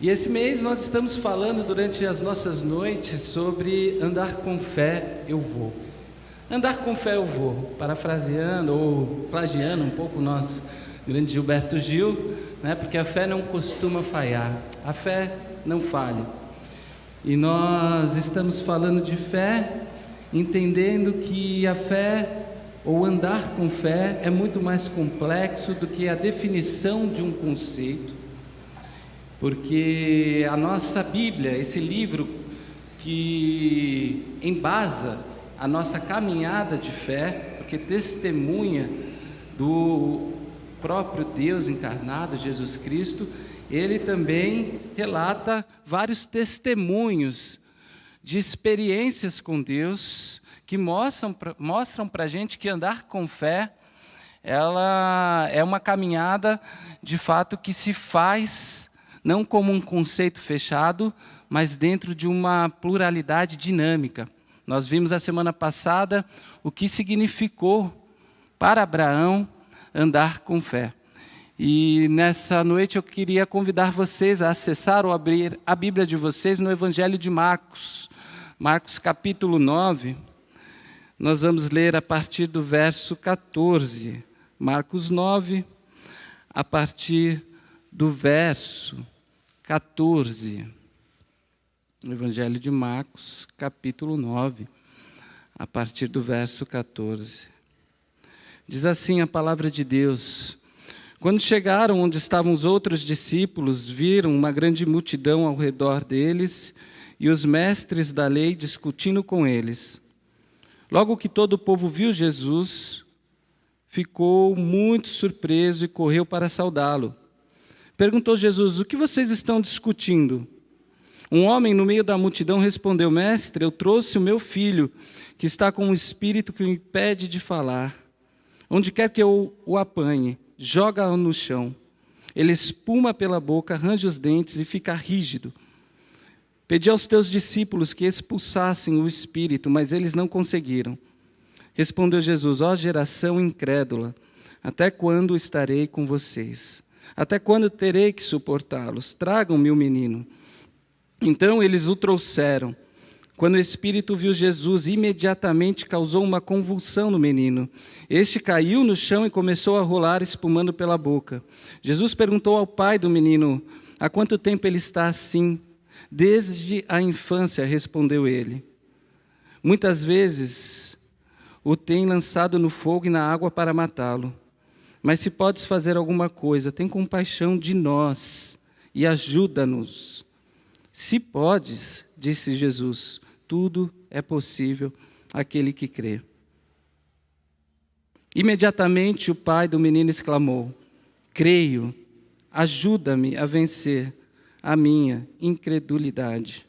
E esse mês nós estamos falando durante as nossas noites sobre andar com fé, eu vou. Andar com fé eu vou, parafraseando ou plagiando um pouco o nosso grande Gilberto Gil, né? Porque a fé não costuma falhar, a fé não falha. E nós estamos falando de fé, entendendo que a fé, ou andar com fé, é muito mais complexo do que a definição de um conceito, porque a nossa Bíblia, esse livro que embasa a nossa caminhada de fé, porque testemunha do próprio Deus encarnado, Jesus Cristo, ele também relata vários testemunhos de experiências com Deus, que mostram para a gente que andar com fé, ela é uma caminhada, de fato, que se faz, não como um conceito fechado, mas dentro de uma pluralidade dinâmica. Nós vimos a semana passada o que significou para Abraão andar com fé. E nessa noite eu queria convidar vocês a acessar ou abrir a Bíblia de vocês no Evangelho de Marcos. Marcos capítulo 9, nós vamos ler a partir do verso 14. Marcos 9, a partir do verso 14. No Evangelho de Marcos, capítulo 9, a partir do verso 14. Diz assim a palavra de Deus: Quando chegaram onde estavam os outros discípulos, viram uma grande multidão ao redor deles e os mestres da lei discutindo com eles. Logo que todo o povo viu Jesus, ficou muito surpreso e correu para saudá-lo. Perguntou Jesus: O que vocês estão discutindo? Um homem no meio da multidão respondeu: Mestre, eu trouxe o meu filho, que está com um espírito que o impede de falar. Onde quer que eu o apanhe, joga-o no chão. Ele espuma pela boca, arranja os dentes e fica rígido. Pedi aos teus discípulos que expulsassem o espírito, mas eles não conseguiram. Respondeu Jesus: Ó geração incrédula, até quando estarei com vocês? Até quando terei que suportá-los? Tragam-me o menino. Então eles o trouxeram. Quando o espírito viu Jesus, imediatamente causou uma convulsão no menino. Este caiu no chão e começou a rolar, espumando pela boca. Jesus perguntou ao pai do menino: Há quanto tempo ele está assim? Desde a infância, respondeu ele. Muitas vezes o tem lançado no fogo e na água para matá-lo. Mas se podes fazer alguma coisa, tem compaixão de nós e ajuda-nos. Se podes, disse Jesus, tudo é possível àquele que crê. Imediatamente o pai do menino exclamou: Creio, ajuda-me a vencer a minha incredulidade.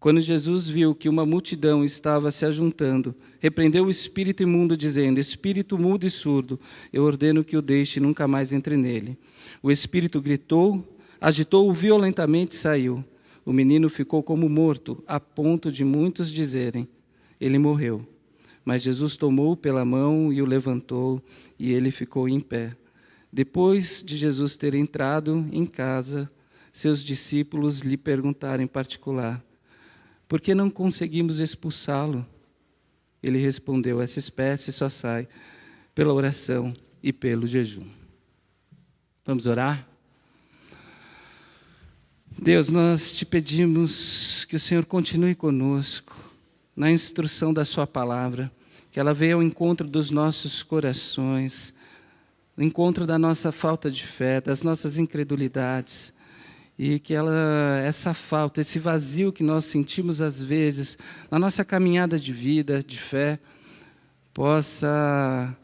Quando Jesus viu que uma multidão estava se ajuntando, repreendeu o espírito imundo, dizendo: Espírito mudo e surdo, eu ordeno que o deixe e nunca mais entre nele. O espírito gritou, agitou-o violentamente e saiu. O menino ficou como morto, a ponto de muitos dizerem: Ele morreu. Mas Jesus tomou-o pela mão e o levantou, e ele ficou em pé. Depois de Jesus ter entrado em casa, seus discípulos lhe perguntaram em particular: Por que não conseguimos expulsá-lo? Ele respondeu: Essa espécie só sai pela oração e pelo jejum. Vamos orar? Deus, nós te pedimos que o Senhor continue conosco na instrução da sua palavra, que ela venha ao encontro dos nossos corações, ao encontro da nossa falta de fé, das nossas incredulidades, e que essa falta, esse vazio que nós sentimos às vezes na nossa caminhada de vida, de fé, possa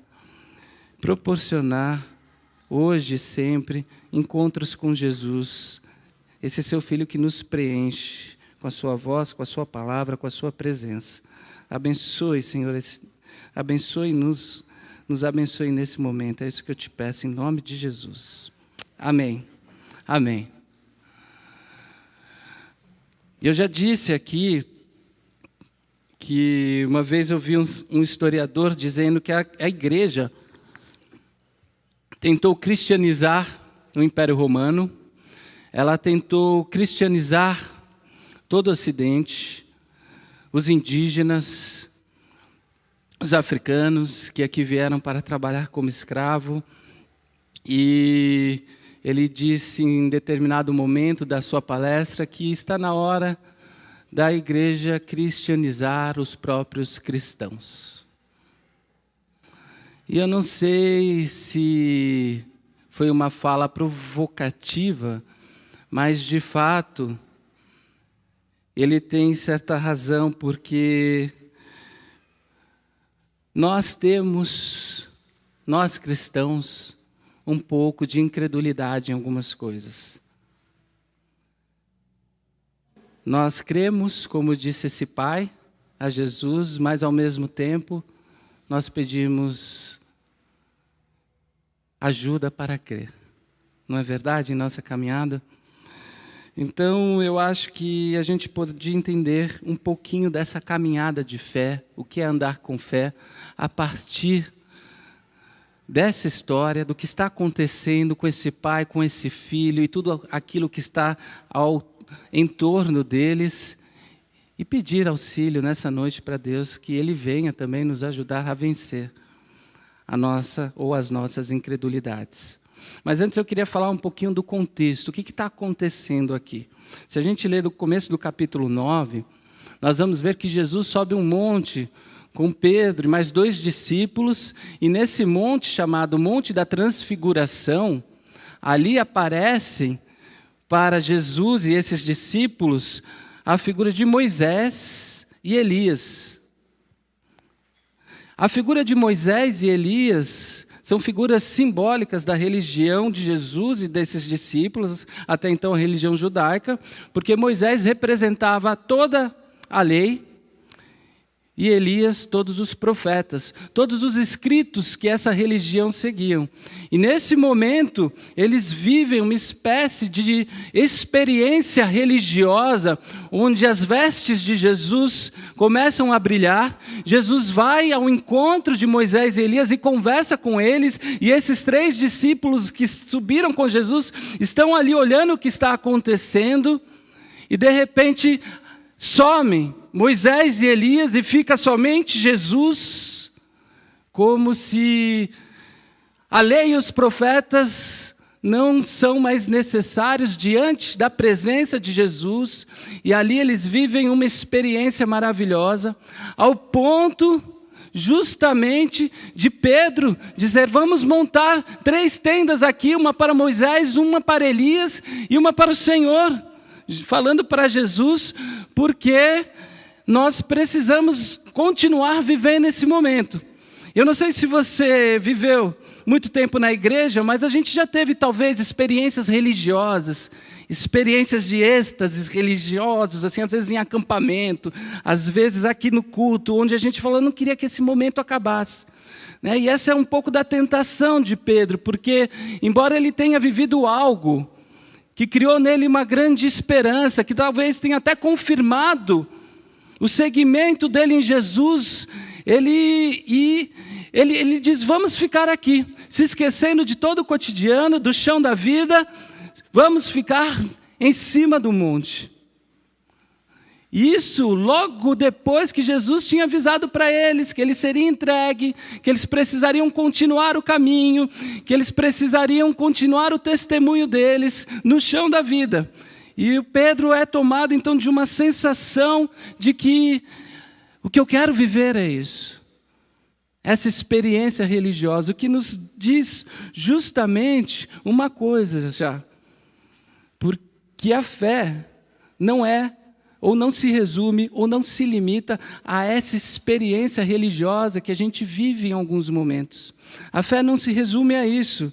proporcionar hoje e sempre encontros com Jesus, esse seu Filho que nos preenche com a sua voz, com a sua palavra, com a sua presença. Abençoe, Senhor, abençoe-nos, nos abençoe nesse momento. É isso que eu te peço, em nome de Jesus. Amém. Amém. Eu já disse aqui que uma vez eu vi um historiador dizendo que a igreja tentou cristianizar o Império Romano. ela tentou cristianizar todo o Ocidente, os indígenas, os africanos que aqui vieram para trabalhar como escravo. E ele disse em determinado momento da sua palestra que está na hora da igreja cristianizar os próprios cristãos. E eu não sei se foi uma fala provocativa, mas de fato ele tem certa razão, porque nós temos, nós cristãos, um pouco de incredulidade em algumas coisas. Nós cremos, como disse esse pai, a Jesus, mas ao mesmo tempo nós pedimos ajuda para crer. Não é verdade, em nossa caminhada? Então, eu acho que a gente pode entender um pouquinho dessa caminhada de fé, o que é andar com fé, a partir dessa história, do que está acontecendo com esse pai, com esse filho, e tudo aquilo que está em torno deles, e pedir auxílio nessa noite para Deus, que Ele venha também nos ajudar a vencer a nossa ou as nossas incredulidades. Mas antes eu queria falar um pouquinho do contexto, o que está acontecendo aqui. Se a gente ler do começo do capítulo 9, nós vamos ver que Jesus sobe um monte com Pedro e mais 2 discípulos, e nesse monte chamado Monte da Transfiguração, ali aparecem para Jesus e esses discípulos a figura de Moisés e Elias. A figura de Moisés e Elias são figuras simbólicas da religião de Jesus e desses discípulos, até então a religião judaica, porque Moisés representava toda a lei e Elias todos os profetas, todos os escritos que essa religião seguiam. E nesse momento, eles vivem uma espécie de experiência religiosa, onde as vestes de Jesus começam a brilhar. Jesus vai ao encontro de Moisés e Elias e conversa com eles, e esses 3 discípulos que subiram com Jesus estão ali olhando o que está acontecendo, e de repente somem Moisés e Elias e fica somente Jesus, como se a lei e os profetas não são mais necessários diante da presença de Jesus, e ali eles vivem uma experiência maravilhosa, ao ponto justamente de Pedro dizer: vamos montar 3 tendas aqui, uma para Moisés, uma para Elias e uma para o Senhor, falando para Jesus, porque nós precisamos continuar vivendo esse momento. Eu não sei se você viveu muito tempo na igreja, mas a gente já teve talvez experiências religiosas, experiências de êxtases religiosos, assim, às vezes em acampamento, às vezes aqui no culto, onde a gente falou: não queria que esse momento acabasse. E essa é um pouco da tentação de Pedro, porque embora ele tenha vivido algo que criou nele uma grande esperança, que talvez tenha até confirmado o seguimento dele em Jesus, ele diz: vamos ficar aqui, se esquecendo de todo o cotidiano, do chão da vida, vamos ficar em cima do monte. Isso logo depois que Jesus tinha avisado para eles que ele seria entregue, que eles precisariam continuar o caminho, que eles precisariam continuar o testemunho deles no chão da vida. E o Pedro é tomado então de uma sensação de que o que eu quero viver é isso. Essa experiência religiosa, o que nos diz justamente uma coisa já. Porque a fé não é, ou não se resume, ou não se limita a essa experiência religiosa que a gente vive em alguns momentos. A fé não se resume a isso.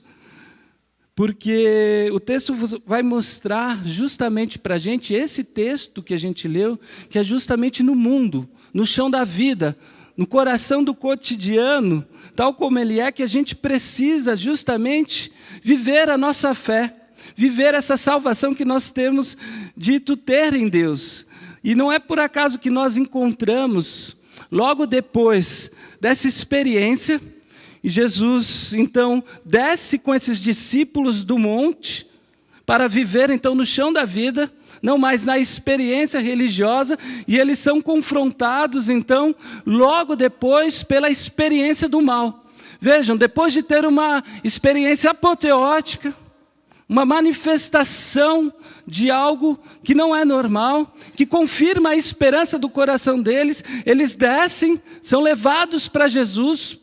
Porque o texto vai mostrar justamente para a gente, esse texto que a gente leu, que é justamente no mundo, no chão da vida, no coração do cotidiano, tal como ele é, que a gente precisa justamente viver a nossa fé, viver essa salvação que nós temos dito ter em Deus. E não é por acaso que nós encontramos, logo depois dessa experiência, e Jesus, então, desce com esses discípulos do monte para viver então no chão da vida, não mais na experiência religiosa, e eles são confrontados então, logo depois, pela experiência do mal. Vejam, depois de ter uma experiência apoteótica, uma manifestação de algo que não é normal, que confirma a esperança do coração deles, eles descem, são levados para Jesus,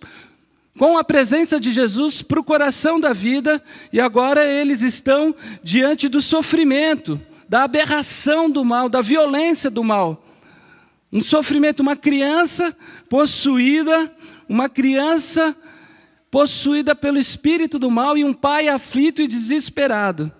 com a presença de Jesus, para o coração da vida, e agora eles estão diante do sofrimento, da aberração do mal, da violência do mal. Um sofrimento, uma criança possuída pelo espírito do mal e um pai aflito e desesperado.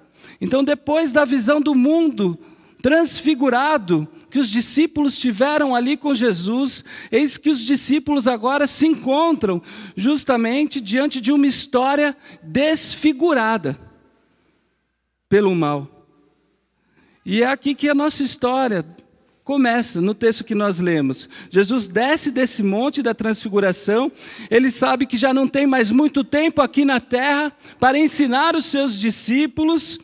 Então, depois da visão do mundo transfigurado que os discípulos tiveram ali com Jesus, eis que os discípulos agora se encontram justamente diante de uma história desfigurada pelo mal. E é aqui que a nossa história começa, no texto que nós lemos. Jesus desce desse monte da transfiguração, ele sabe que já não tem mais muito tempo aqui na terra para ensinar os seus discípulos,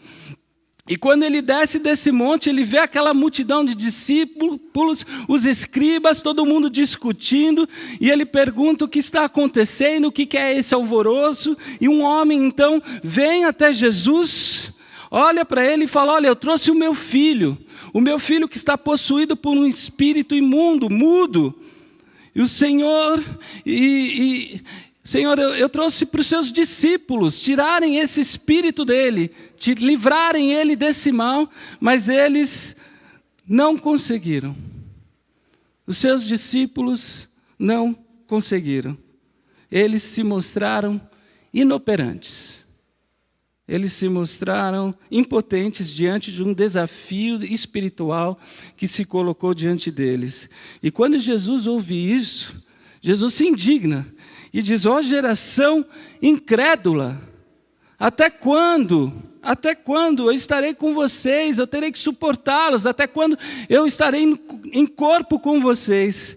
e quando ele desce desse monte, ele vê aquela multidão de discípulos, os escribas, todo mundo discutindo, e ele pergunta o que está acontecendo, o que é esse alvoroço, e um homem então vem até Jesus, olha para ele e fala: olha, eu trouxe o meu filho que está possuído por um espírito imundo, mudo. E o Senhor, Senhor, eu trouxe para os seus discípulos tirarem esse espírito dele, livrarem ele desse mal, mas eles não conseguiram. Os seus discípulos não conseguiram. Eles se mostraram inoperantes. Eles se mostraram impotentes diante de um desafio espiritual que se colocou diante deles. E quando Jesus ouve isso, Jesus se indigna e diz: ó geração incrédula, até quando? Até quando eu estarei com vocês? Eu terei que suportá-los. Até quando eu estarei em corpo com vocês?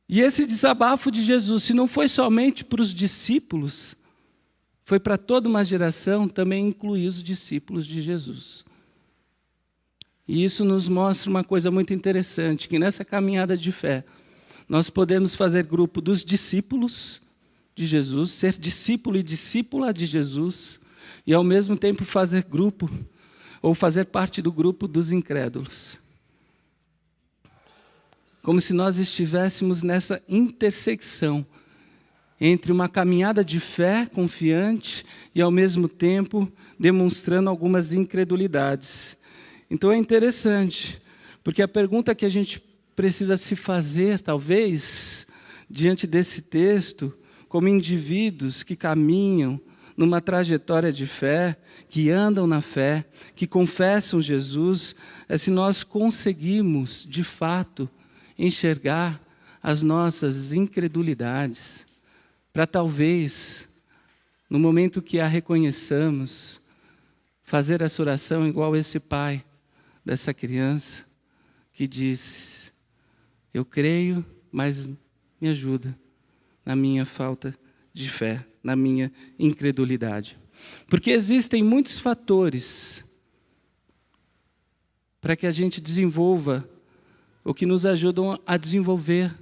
E esse desabafo de Jesus, se não foi somente para os discípulos, foi para toda uma geração, também inclui os discípulos de Jesus. E isso nos mostra uma coisa muito interessante, que nessa caminhada de fé, nós podemos fazer grupo dos discípulos de Jesus, ser discípulo e discípula de Jesus, e ao mesmo tempo fazer grupo, ou fazer parte do grupo dos incrédulos. Como se nós estivéssemos nessa intersecção entre uma caminhada de fé confiante e, ao mesmo tempo, demonstrando algumas incredulidades. Então é interessante, porque a pergunta que a gente precisa se fazer, talvez, diante desse texto, como indivíduos que caminham numa trajetória de fé, que andam na fé, que confessam Jesus, é se nós conseguimos, de fato, enxergar as nossas incredulidades, para talvez, no momento que a reconheçamos, fazer essa oração igual esse pai dessa criança, que diz: eu creio, mas me ajuda na minha falta de fé, na minha incredulidade. Porque existem muitos fatores para que a gente desenvolva, ou que nos ajudam a desenvolver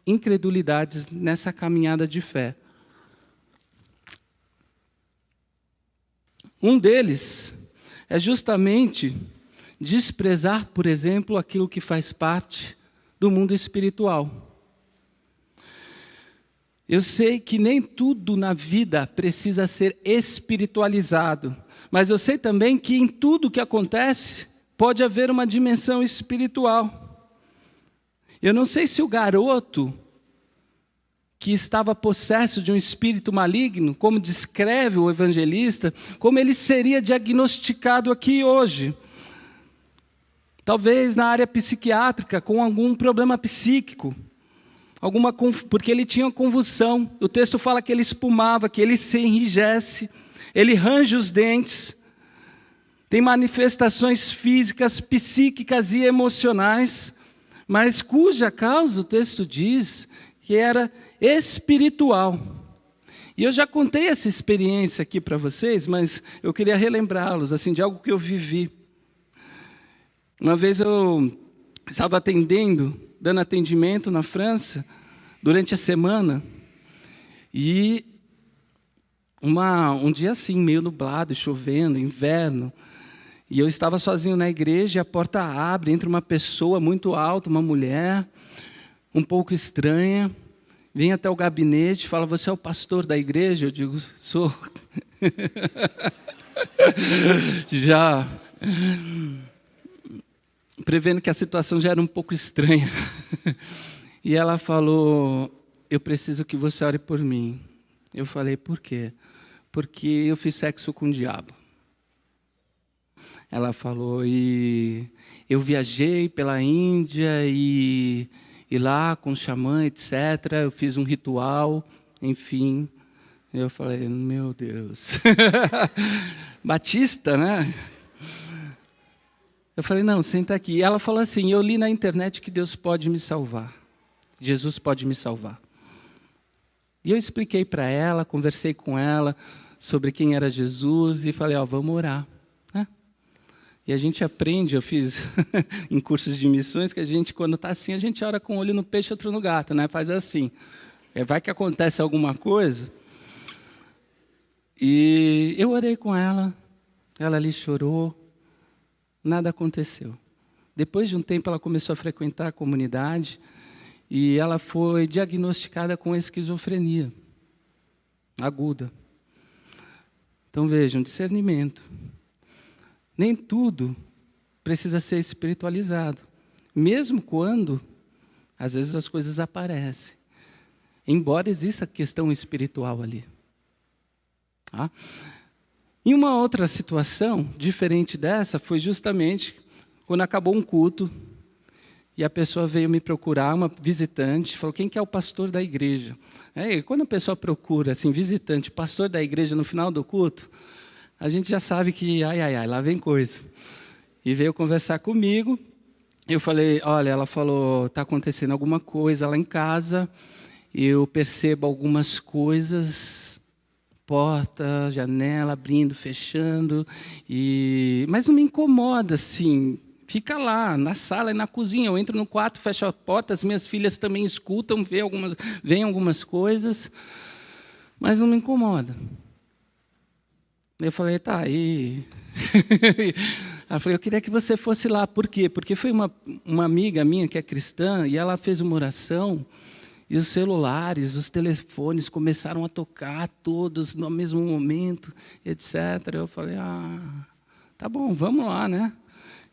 incredulidades nessa caminhada de fé. Um deles é justamente desprezar, por exemplo, aquilo que faz parte do mundo espiritual. Eu sei que nem tudo na vida precisa ser espiritualizado, mas eu sei também que em tudo que acontece pode haver uma dimensão espiritual. Eu não sei se o garoto que estava possesso de um espírito maligno, como descreve o evangelista, como ele seria diagnosticado aqui hoje. Talvez na área psiquiátrica, com algum problema psíquico, porque ele tinha convulsão. O texto fala que ele espumava, que ele se enrijece, ele range os dentes, tem manifestações físicas, psíquicas e emocionais, mas cuja causa o texto diz que era espiritual. E eu já contei essa experiência aqui para vocês, mas eu queria relembrá-los, assim, de algo que eu vivi. Uma vez eu estava dando atendimento na França, durante a semana, e um dia assim, meio nublado, chovendo, inverno, e eu estava sozinho na igreja, e a porta abre, entra uma pessoa muito alta, uma mulher, um pouco estranha, vem até o gabinete, fala, você é o pastor da igreja? Eu digo, sou. Já prevendo que a situação já era um pouco estranha. E ela falou, eu preciso que você ore por mim. Eu falei, por quê? Porque eu fiz sexo com o diabo. Ela falou, e eu viajei pela Índia e lá com o xamã, etc., eu fiz um ritual, enfim. Eu falei, meu Deus. Batista, né? Eu falei, não, senta aqui. E ela falou assim, eu li na internet que Deus pode me salvar. Jesus pode me salvar. E eu expliquei para ela, conversei com ela sobre quem era Jesus e falei, vamos orar. E a gente aprende, eu fiz em cursos de missões, que a gente, quando está assim, a gente ora com um olho no peixe e outro no gato, né? Faz assim. Vai que acontece alguma coisa. E eu orei com ela ali chorou, nada aconteceu. Depois de um tempo, ela começou a frequentar a comunidade e ela foi diagnosticada com esquizofrenia aguda. Então, vejam, discernimento. Nem tudo precisa ser espiritualizado, mesmo quando, às vezes, as coisas aparecem, embora exista a questão espiritual ali. Tá? Em uma outra situação, diferente dessa, foi justamente quando acabou um culto, e a pessoa veio me procurar, uma visitante, falou, quem que é o pastor da igreja? E quando a pessoa procura, assim, visitante, pastor da igreja no final do culto, a gente já sabe que, lá vem coisa. E veio conversar comigo. Eu falei, olha, ela falou, está acontecendo alguma coisa lá em casa, eu percebo algumas coisas, porta, janela, abrindo, fechando, mas não me incomoda, assim, fica lá, na sala e na cozinha, eu entro no quarto, fecho a porta, as minhas filhas também escutam, veem algumas coisas, mas não me incomoda. Eu falei, tá, aí. Ela falou, eu queria que você fosse lá. Por quê? Porque foi uma amiga minha que é cristã, e ela fez uma oração, e os celulares, os telefones começaram a tocar todos no mesmo momento, etc. Eu falei, tá bom, vamos lá, né?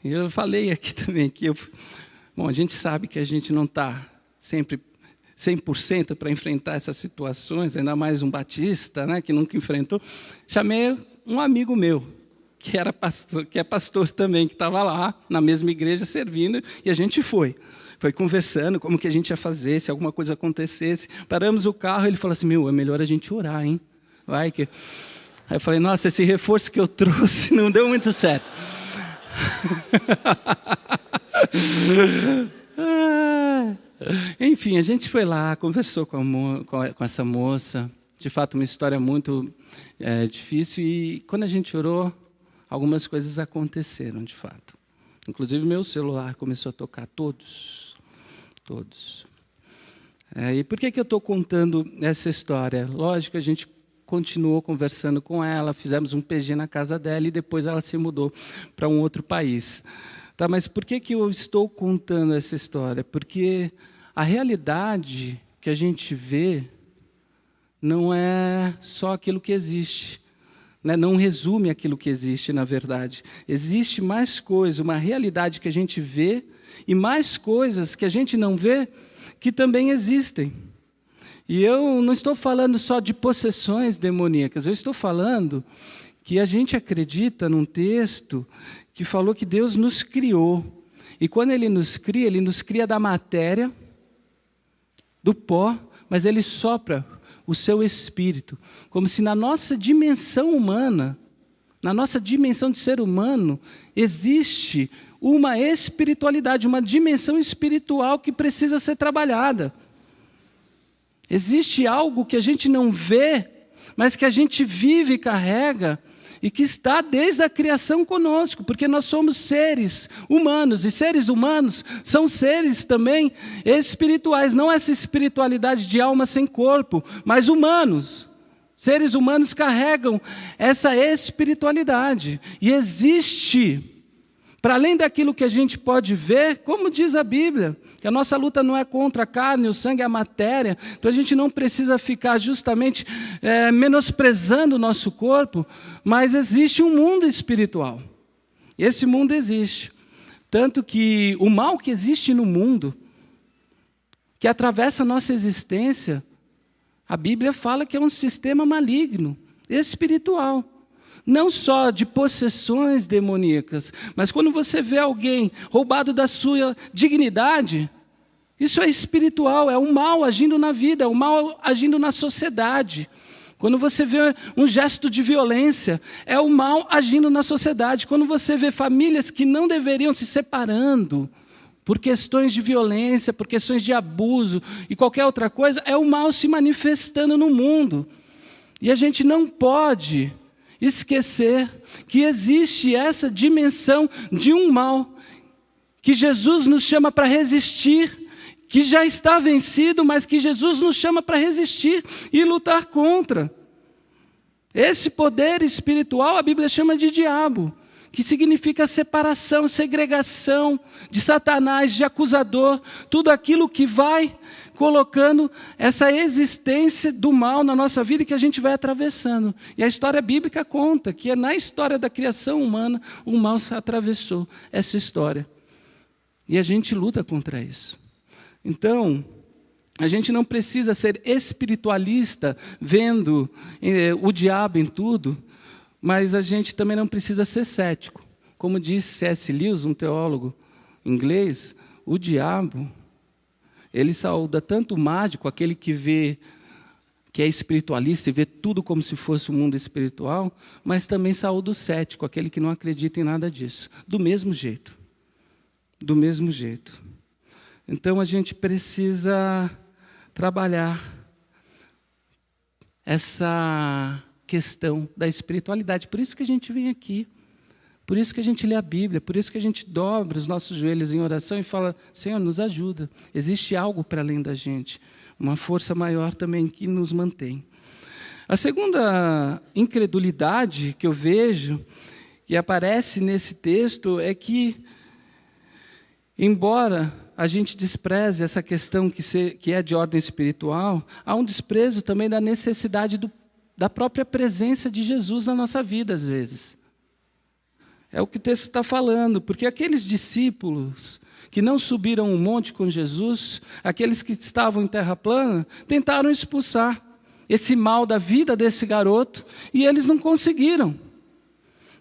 E eu falei aqui também, que a gente sabe que a gente não está sempre 100% para enfrentar essas situações, ainda mais um batista, né, que nunca enfrentou. Chamei um amigo meu, que é pastor também, que estava lá na mesma igreja servindo, e a gente foi conversando como que a gente ia fazer, se alguma coisa acontecesse. Paramos o carro, ele falou assim, é melhor a gente orar, hein? Vai que... Aí eu falei, nossa, esse reforço que eu trouxe não deu muito certo. Enfim, a gente foi lá, conversou com essa moça, de fato uma história muito difícil, e quando a gente orou, algumas coisas aconteceram, de fato. Inclusive, meu celular começou a tocar, todos. E por que eu estou contando essa história? Lógico, a gente continuou conversando com ela, fizemos um PG na casa dela, e depois ela se mudou para um outro país. Tá, mas por que eu estou contando essa história? Porque a realidade que a gente vê não é só aquilo que existe, né? Não resume aquilo que existe, na verdade. Existe mais coisa, uma realidade que a gente vê, e mais coisas que a gente não vê, que também existem. E eu não estou falando só de possessões demoníacas, eu estou falando que a gente acredita num texto que falou que Deus nos criou. E quando Ele nos cria da matéria, do pó, mas Ele sopra o seu espírito, como se na nossa dimensão humana, na nossa dimensão de ser humano, existe uma espiritualidade, uma dimensão espiritual que precisa ser trabalhada. Existe algo que a gente não vê, mas que a gente vive e carrega, e que está desde a criação conosco, porque nós somos seres humanos, e seres humanos são seres também espirituais, não essa espiritualidade de alma sem corpo, mas humanos. Seres humanos carregam essa espiritualidade, e existe, para além daquilo que a gente pode ver, como diz a Bíblia, que a nossa luta não é contra a carne, o sangue, a matéria, então a gente não precisa ficar justamente menosprezando o nosso corpo, mas existe um mundo espiritual. Esse mundo existe. Tanto que o mal que existe no mundo, que atravessa a nossa existência, a Bíblia fala que é um sistema maligno, espiritual. Não só de possessões demoníacas, mas quando você vê alguém roubado da sua dignidade, isso é espiritual, é o mal agindo na vida, é o mal agindo na sociedade. Quando você vê um gesto de violência, é o mal agindo na sociedade. Quando você vê famílias que não deveriam se separando por questões de violência, por questões de abuso e qualquer outra coisa, é o mal se manifestando no mundo. E a gente não pode esquecer que existe essa dimensão de um mal que Jesus nos chama para resistir, que já está vencido, mas que Jesus nos chama para resistir e lutar contra. Esse poder espiritual a Bíblia chama de diabo, que significa separação, segregação de Satanás, de acusador, tudo aquilo que vai colocando essa existência do mal na nossa vida e que a gente vai atravessando. E a história bíblica conta que na história da criação humana, o mal atravessou essa história. E a gente luta contra isso. Então, a gente não precisa ser espiritualista vendo o diabo em tudo, mas a gente também não precisa ser cético. Como disse C.S. Lewis, um teólogo inglês, o diabo, ele saúda tanto o mágico, aquele que vê, que é espiritualista e vê tudo como se fosse um mundo espiritual, mas também saúda o cético, aquele que não acredita em nada disso. Do mesmo jeito. Do mesmo jeito. Então a gente precisa trabalhar essa questão da espiritualidade. Por isso que a gente vem aqui. Por isso que a gente lê a Bíblia, por isso que a gente dobra os nossos joelhos em oração e fala, Senhor, nos ajuda. Existe algo para além da gente, uma força maior também que nos mantém. A segunda incredulidade que eu vejo, que aparece nesse texto, é que, embora a gente despreze essa questão que é de ordem espiritual, há um desprezo também da necessidade da própria presença de Jesus na nossa vida, às vezes. É o que o texto está falando, porque aqueles discípulos que não subiram o monte com Jesus, aqueles que estavam em terra plana, tentaram expulsar esse mal da vida desse garoto, e eles não conseguiram.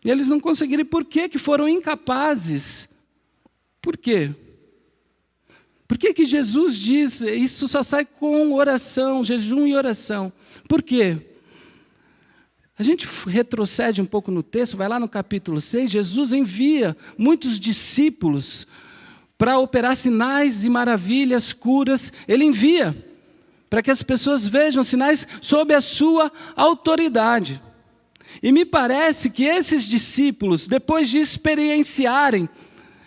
E eles não conseguiram. E por que foram incapazes? Por quê? Por que Jesus diz, isso só sai com oração, jejum e oração? Por quê? A gente retrocede um pouco no texto, vai lá no capítulo 6, Jesus envia muitos discípulos para operar sinais e maravilhas, curas. Ele envia para que as pessoas vejam sinais sob a sua autoridade. E me parece que esses discípulos, depois de experienciarem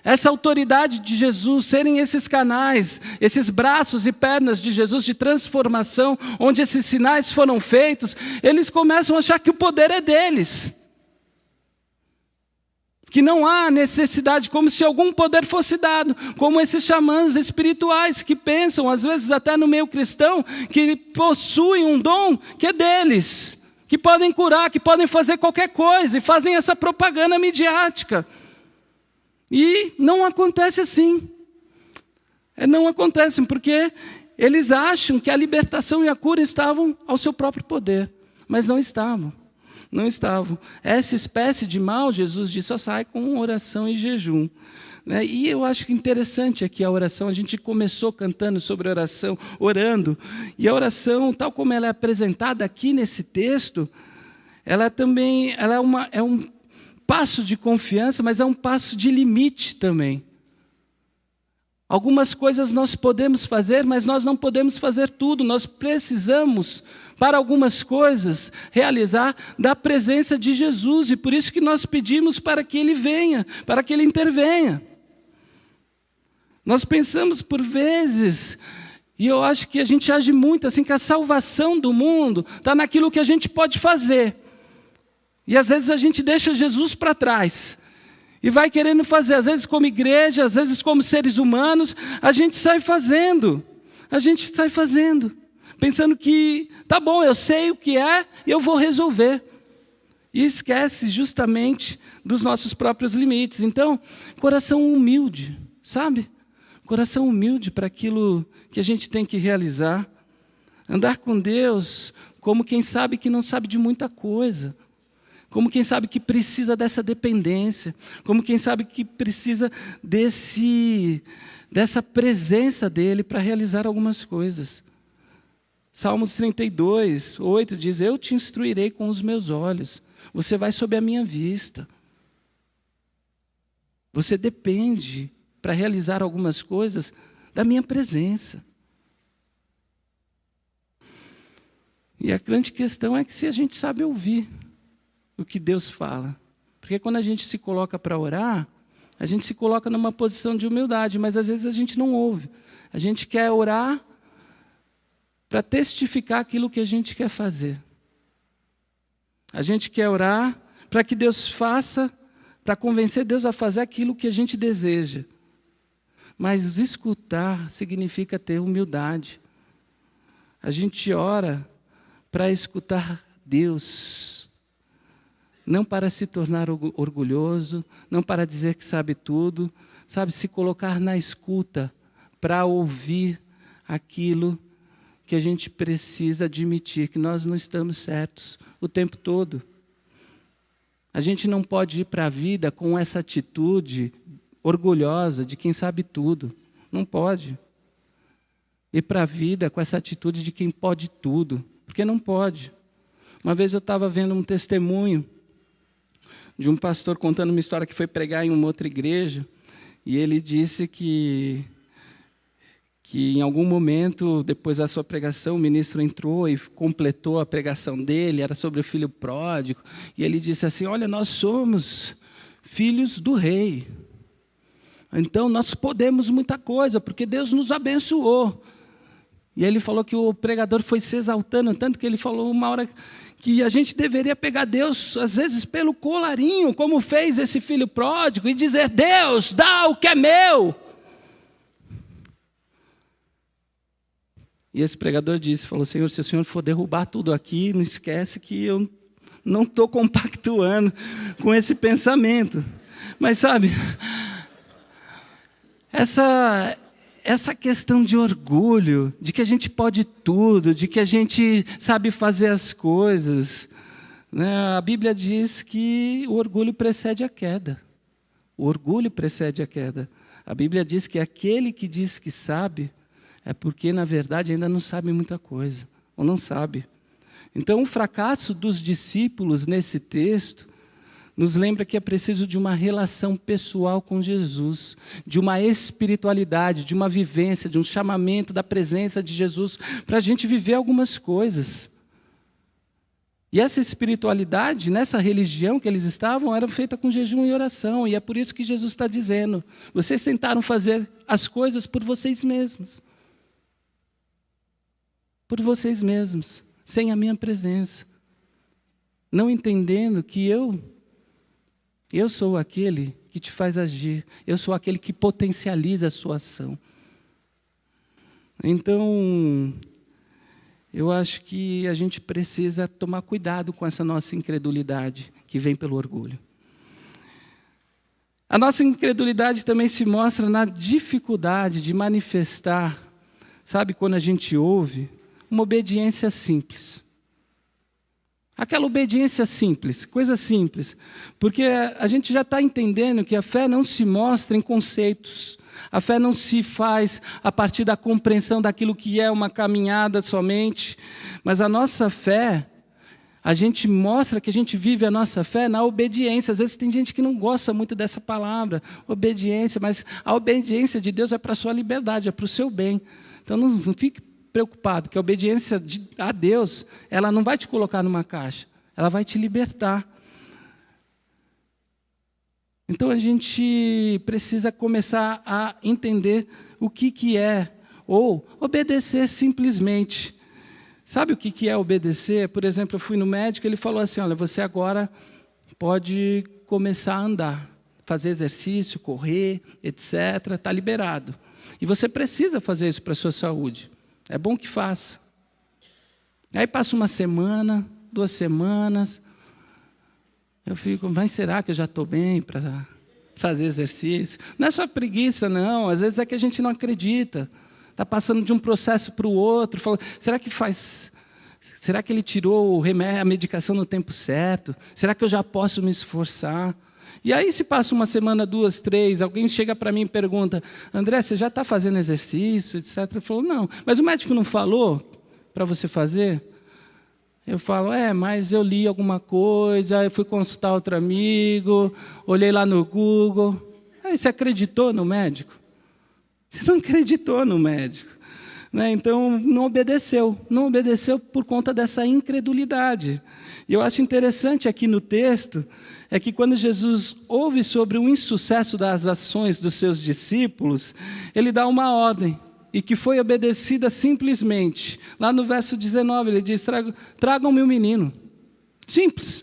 essa autoridade de Jesus, serem esses canais, esses braços e pernas de Jesus de transformação, onde esses sinais foram feitos, eles começam a achar que o poder é deles. Que não há necessidade, como se algum poder fosse dado, como esses xamãs espirituais que pensam, às vezes até no meio cristão, que possuem um dom que é deles, que podem curar, que podem fazer qualquer coisa, e fazem essa propaganda midiática. E não acontece assim. Não acontece, porque eles acham que a libertação e a cura estavam ao seu próprio poder. Mas não estavam. Não estavam. Essa espécie de mal, Jesus disse, só sai com oração e jejum. E eu acho que interessante aqui a oração. A gente começou cantando sobre oração, orando. E a oração, tal como ela é apresentada aqui nesse texto, ela também é um passo de confiança, mas é um passo de limite também. Algumas coisas nós podemos fazer, mas nós não podemos fazer tudo. Nós precisamos, para algumas coisas, realizar da presença de Jesus. E por isso que nós pedimos para que Ele venha, para que Ele intervenha. Nós pensamos por vezes, e eu acho que a gente age muito assim, que a salvação do mundo está naquilo que a gente pode fazer. E às vezes a gente deixa Jesus para trás. E vai querendo fazer, às vezes como igreja, às vezes como seres humanos, a gente sai fazendo. Pensando que, tá bom, eu sei o que é e eu vou resolver. E esquece justamente dos nossos próprios limites. Então, coração humilde, sabe? Coração humilde para aquilo que a gente tem que realizar. Andar com Deus como quem sabe que não sabe de muita coisa. Como quem sabe que precisa dessa dependência, como quem sabe que precisa dessa presença dEle para realizar algumas coisas. Salmos 32, 8 diz, eu te instruirei com os meus olhos, você vai sob a minha vista. Você depende, para realizar algumas coisas, da minha presença. E a grande questão é que se a gente sabe ouvir o que Deus fala. Porque quando a gente se coloca para orar, a gente se coloca numa posição de humildade, mas às vezes a gente não ouve. A gente quer orar para testificar aquilo que a gente quer fazer. A gente quer orar para que Deus faça, para convencer Deus a fazer aquilo que a gente deseja. Mas escutar significa ter humildade. A gente ora para escutar Deus. Não para se tornar orgulhoso, não para dizer que sabe tudo, sabe, se colocar na escuta para ouvir aquilo que a gente precisa admitir, que nós não estamos certos o tempo todo. A gente não pode ir para a vida com essa atitude orgulhosa de quem sabe tudo. Não pode. Ir para a vida com essa atitude de quem pode tudo, porque não pode. Uma vez eu estava vendo um testemunho de um pastor contando uma história que foi pregar em uma outra igreja, e ele disse que em algum momento, depois da sua pregação, o ministro entrou e completou a pregação dele, era sobre o filho pródigo, e ele disse assim, olha, nós somos filhos do rei, então nós podemos muita coisa, porque Deus nos abençoou. E ele falou que o pregador foi se exaltando, tanto que ele falou uma hora que a gente deveria pegar Deus, às vezes, pelo colarinho, como fez esse filho pródigo, e dizer, Deus, dá o que é meu. E esse pregador disse, falou, Senhor, se o Senhor for derrubar tudo aqui, não esquece que eu não estou compactuando com esse pensamento. Mas sabe, essa questão de orgulho, de que a gente pode tudo, de que a gente sabe fazer as coisas, né? A Bíblia diz que o orgulho precede a queda. O orgulho precede a queda. A Bíblia diz que aquele que diz que sabe, é porque, na verdade, ainda não sabe muita coisa, ou não sabe. Então, o fracasso dos discípulos nesse texto nos lembra que é preciso de uma relação pessoal com Jesus, de uma espiritualidade, de uma vivência, de um chamamento da presença de Jesus, para a gente viver algumas coisas. E essa espiritualidade, nessa religião que eles estavam, era feita com jejum e oração, e é por isso que Jesus está dizendo, vocês tentaram fazer as coisas por vocês mesmos. Por vocês mesmos, sem a minha presença. Não entendendo que eu sou aquele que te faz agir. Eu sou aquele que potencializa a sua ação. Então, eu acho que a gente precisa tomar cuidado com essa nossa incredulidade que vem pelo orgulho. A nossa incredulidade também se mostra na dificuldade de manifestar, sabe, quando a gente ouve, uma obediência simples. Aquela obediência simples, coisa simples, porque a gente já está entendendo que a fé não se mostra em conceitos, a fé não se faz a partir da compreensão daquilo que é uma caminhada somente, mas a nossa fé, A gente mostra que a gente vive a nossa fé na obediência. Às vezes tem gente que não gosta muito dessa palavra, obediência, mas a obediência de Deus é para a sua liberdade, é para o seu bem. Então não fique preocupado, que a obediência a Deus, ela não vai te colocar numa caixa, ela vai te libertar. Então a gente precisa começar a entender o que é, ou obedecer simplesmente. Sabe o que é obedecer? Por exemplo, eu fui no médico, ele falou assim, olha, você agora pode começar a andar, fazer exercício, correr, etc., está liberado. E você precisa fazer isso para a sua saúde. É bom que faça. Aí passa uma semana, 2 semanas, eu fico, mas será que eu já estou bem para fazer exercício? Não é só preguiça, não, às vezes é que a gente não acredita. Está passando de um processo para o outro, fala, será que ele tirou o remédio, a medicação no tempo certo? Será que eu já posso me esforçar? E aí se passa uma semana, 2, 3, alguém chega para mim e pergunta, André, você já está fazendo exercício, etc? Eu falo, não, mas o médico não falou para você fazer? Eu falo, mas eu li alguma coisa, eu fui consultar outro amigo, olhei lá no Google. Aí você acreditou no médico? Você não acreditou no médico, né? Então não obedeceu por conta dessa incredulidade. E eu acho interessante aqui no texto, é que quando Jesus ouve sobre o insucesso das ações dos seus discípulos, ele dá uma ordem, e que foi obedecida simplesmente. Lá no verso 19 ele diz, tragam-me o menino. Simples.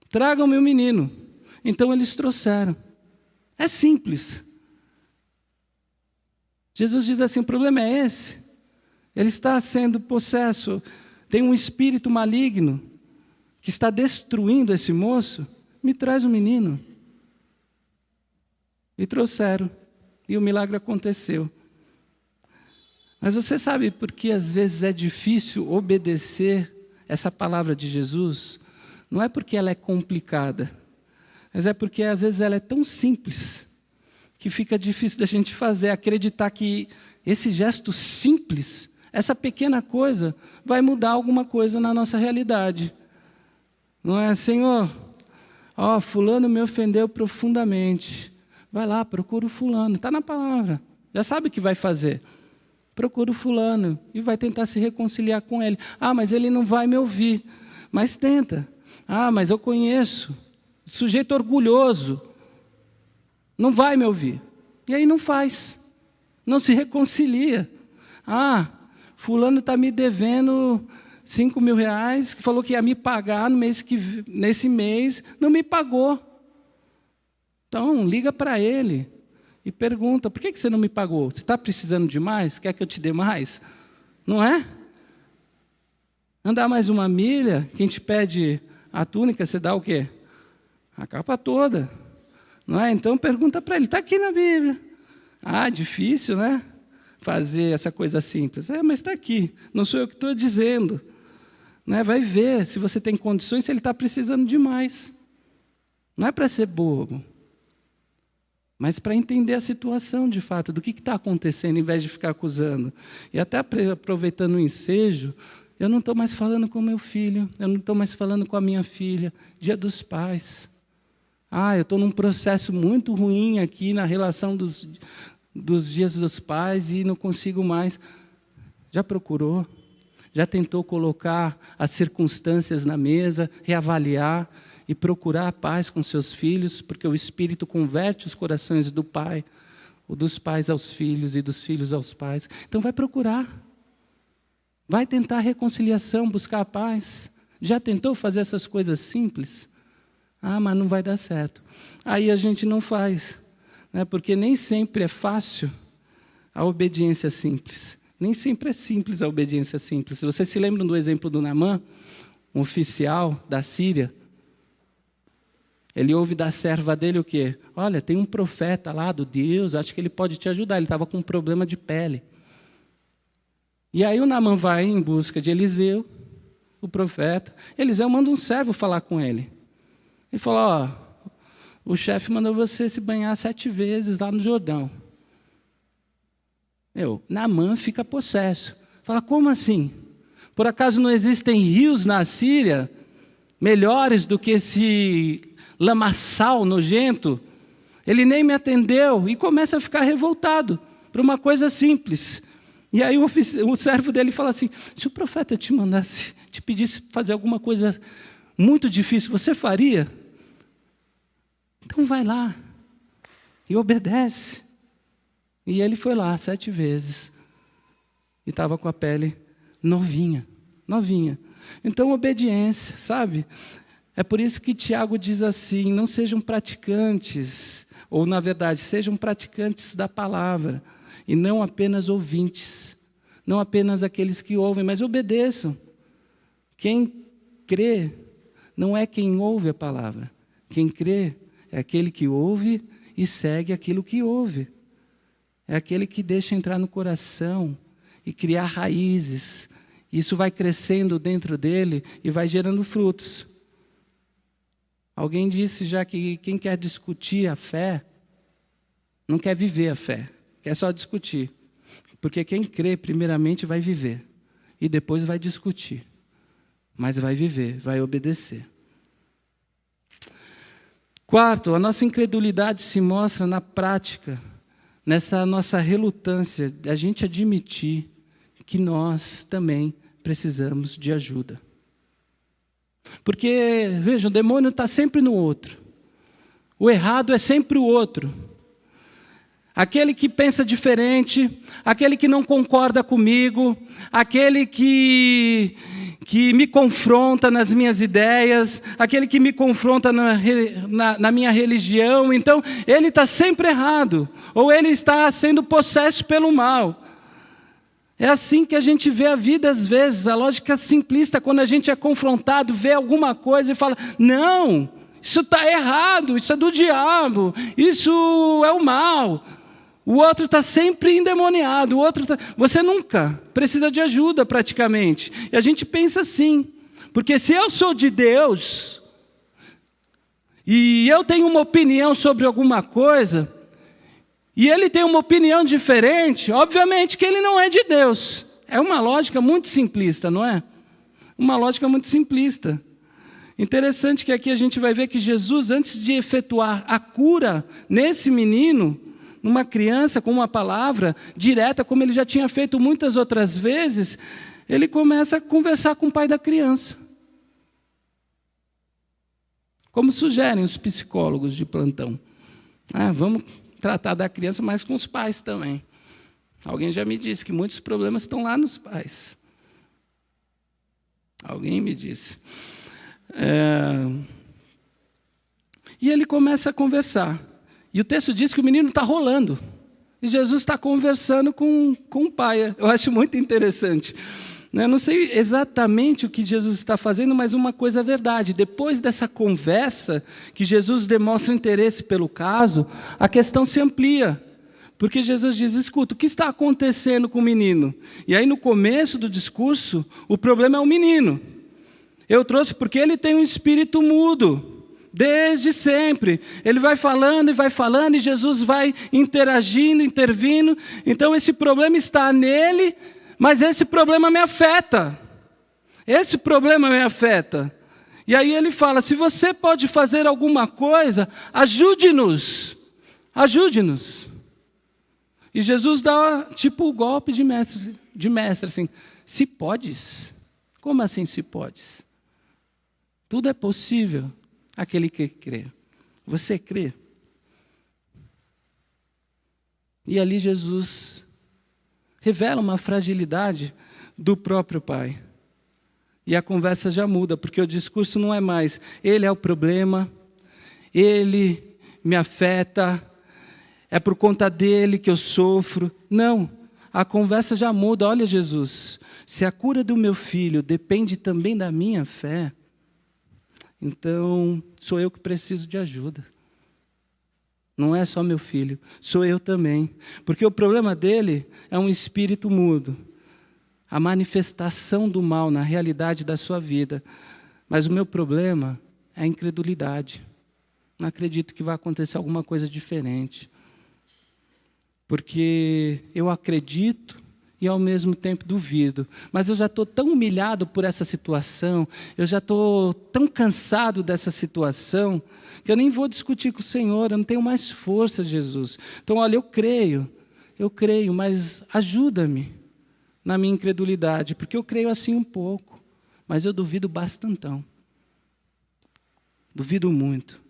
Tragam-me o menino. Então eles trouxeram. É simples. Jesus diz assim, o problema é esse. Ele está sendo possesso, tem um espírito maligno que está destruindo esse moço, me traz o menino. E trouxeram, e o milagre aconteceu. Mas você sabe por que às vezes é difícil obedecer essa palavra de Jesus? Não é porque ela é complicada, mas é porque às vezes ela é tão simples, que fica difícil da gente fazer, acreditar que esse gesto simples, essa pequena coisa, vai mudar alguma coisa na nossa realidade. Não é, Senhor, fulano me ofendeu profundamente. Vai lá, procura o fulano, está na palavra, já sabe o que vai fazer. Procura o fulano e vai tentar se reconciliar com ele. Mas ele não vai me ouvir, mas tenta. Mas eu conheço, sujeito orgulhoso, não vai me ouvir. E aí não faz, não se reconcilia. Fulano está me devendo 5 mil reais, que falou que ia me pagar nesse mês, não me pagou. Então, liga para ele e pergunta, por que você não me pagou? Você está precisando de mais? Quer que eu te dê mais? Não é? Andar mais 1 milha, quem te pede a túnica, você dá o quê? A capa toda. Não é? Então pergunta para ele, está aqui na Bíblia. Difícil, né? Fazer essa coisa simples. Mas está aqui, não sou eu que estou dizendo. Né? Vai ver se você tem condições, se ele está precisando de mais. Não é para ser bobo, mas para entender a situação de fato, do que está acontecendo, em vez de ficar acusando. E até aproveitando o ensejo, eu não estou mais falando com meu filho, eu não estou mais falando com a minha filha, Dia dos Pais. Eu estou num processo muito ruim aqui na relação dos dias dos pais e não consigo mais. Já procurou? Já tentou colocar as circunstâncias na mesa, reavaliar e procurar a paz com seus filhos, porque o Espírito converte os corações do pai, ou dos pais aos filhos e dos filhos aos pais. Então vai procurar. Vai tentar a reconciliação, buscar a paz. Já tentou fazer essas coisas simples? Mas não vai dar certo. Aí a gente não faz, né? Porque nem sempre é fácil a obediência simples. Nem sempre é simples a obediência simples. Vocês se lembram do exemplo do Naamã, um oficial da Síria? Ele ouve da serva dele o quê? Olha, tem um profeta lá do Deus, acho que ele pode te ajudar. Ele estava com um problema de pele. E aí o Naamã vai em busca de Eliseu, o profeta. Eliseu manda um servo falar com ele. Ele falou, o chefe mandou você se banhar 7 vezes lá no Jordão. Naamã fica possesso. Fala, como assim? Por acaso não existem rios na Síria melhores do que esse lamaçal nojento? Ele nem me atendeu e começa a ficar revoltado por uma coisa simples. E aí o servo dele fala assim: se o profeta te mandasse, te pedisse fazer alguma coisa muito difícil, você faria? Então vai lá e obedece. E ele foi lá 7 vezes e estava com a pele novinha, novinha. Então, obediência, sabe? É por isso que Tiago diz assim: não sejam praticantes, ou na verdade, sejam praticantes da palavra, e não apenas ouvintes, não apenas aqueles que ouvem, mas obedeçam. Quem crê não é quem ouve a palavra, quem crê é aquele que ouve e segue aquilo que ouve. É aquele que deixa entrar no coração e criar raízes. Isso vai crescendo dentro dele e vai gerando frutos. Alguém disse já que quem quer discutir a fé, não quer viver a fé, quer só discutir. Porque quem crê, primeiramente, vai viver. E depois vai discutir. Mas vai viver, vai obedecer. Quarto, a nossa incredulidade se mostra na prática, nessa nossa relutância de a gente admitir que nós também precisamos de ajuda. Porque, veja, o demônio está sempre no outro. O errado é sempre o outro. Aquele que pensa diferente, aquele que não concorda comigo, aquele que me confronta nas minhas ideias, aquele que me confronta na minha religião. Então, ele está sempre errado, ou ele está sendo possesso pelo mal. É assim que a gente vê a vida às vezes, a lógica simplista, quando a gente é confrontado, vê alguma coisa e fala: não, isso está errado, isso é do diabo, isso é o mal. O outro está sempre endemoniado, você nunca precisa de ajuda praticamente. E a gente pensa assim, porque se eu sou de Deus, e eu tenho uma opinião sobre alguma coisa, e ele tem uma opinião diferente, obviamente que ele não é de Deus. É uma lógica muito simplista, não é? Uma lógica muito simplista. Interessante que aqui a gente vai ver que Jesus, antes de efetuar a cura nesse menino, numa criança, com uma palavra direta, como ele já tinha feito muitas outras vezes, ele começa a conversar com o pai da criança. Como sugerem os psicólogos de plantão. Vamos tratar da criança, mas com os pais também. Alguém já me disse que muitos problemas estão lá nos pais. Alguém me disse. E ele começa a conversar. E o texto diz que o menino está rolando. E Jesus está conversando com o pai. Eu acho muito interessante. Eu não sei exatamente o que Jesus está fazendo, mas uma coisa é verdade. Depois dessa conversa, que Jesus demonstra interesse pelo caso, a questão se amplia. Porque Jesus diz: escuta, o que está acontecendo com o menino? E aí no começo do discurso, o problema é o menino. Eu trouxe porque ele tem um espírito mudo. Desde sempre, ele vai falando e Jesus vai interagindo, intervindo. Então esse problema está nele, mas esse problema me afeta. Esse problema me afeta. E aí ele fala: se você pode fazer alguma coisa, ajude-nos. Ajude-nos. E Jesus dá tipo o golpe de mestre assim: se podes? Como assim se podes? Tudo é possível. Aquele que crê. Você crê? E ali Jesus revela uma fragilidade do próprio Pai. E a conversa já muda, porque o discurso não é mais: ele é o problema, ele me afeta, é por conta dele que eu sofro. Não, a conversa já muda. Olha, Jesus, se a cura do meu filho depende também da minha fé, então sou eu que preciso de ajuda. Não é só meu filho, sou eu também. Porque o problema dele é um espírito mudo. A manifestação do mal na realidade da sua vida. Mas o meu problema é a incredulidade. Não acredito que vai acontecer alguma coisa diferente. Porque eu acredito e ao mesmo tempo duvido. Mas eu já estou tão humilhado por essa situação, eu já estou tão cansado dessa situação, que eu nem vou discutir com o Senhor, eu não tenho mais força, Jesus. Então, olha, eu creio, mas ajuda-me na minha incredulidade, porque eu creio assim um pouco, mas eu duvido bastantão. Duvido muito.